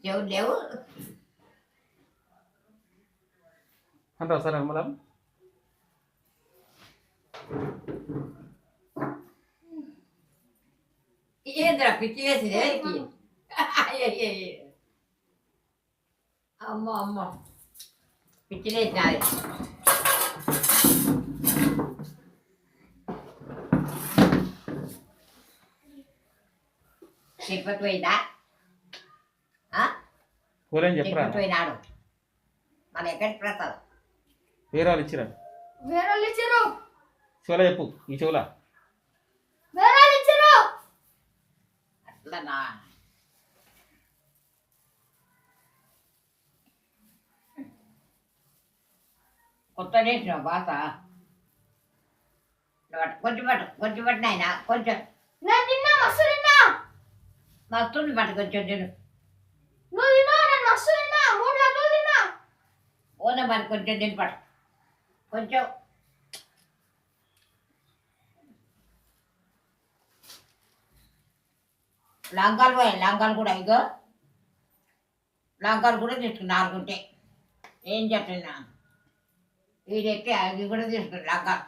చెవులు లేవు. అంటావు సరే మళ్ళా ఏంద్రా పిచ్చి వేసింది అమ్మ అమ్మ పిచ్చి వేసినది. తిరుపతి పోయిందా? పోలేం చెప్పరా తిరుపతి పోయినాడు. మన ఎక్కడికి ప్రసాద్ వేరే వాళ్ళు ఇచ్చిరా వేరే వాళ్ళు ఇచ్చారు. చెవులా చెప్పు ఈ చెవులా వేరే వాళ్ళు ఇచ్చారు. అట్లనా? కొత్త చేసినావు బాస. కొంచెం పట్టిన కొంచెం నేను తిన్నా, మస్తు తిన్నా. మస్తుంది పట్టు కొంచెం తిను. నువ్వు తిన్నా, నేను మస్తు తిన్నా. 3 లడ్డూలు తిన్నా. ఓన మరి కొంచెం తిని పట్టు కొంచెం. లంగాలు పోయాయి, లంగాలు కూడా ఇగో లంగాలు కూడా తీసుకుని 4 ఉంటే ఏం చెప్తున్నా వీడెక్కి అవి కూడా తీసుకుని లంగాలు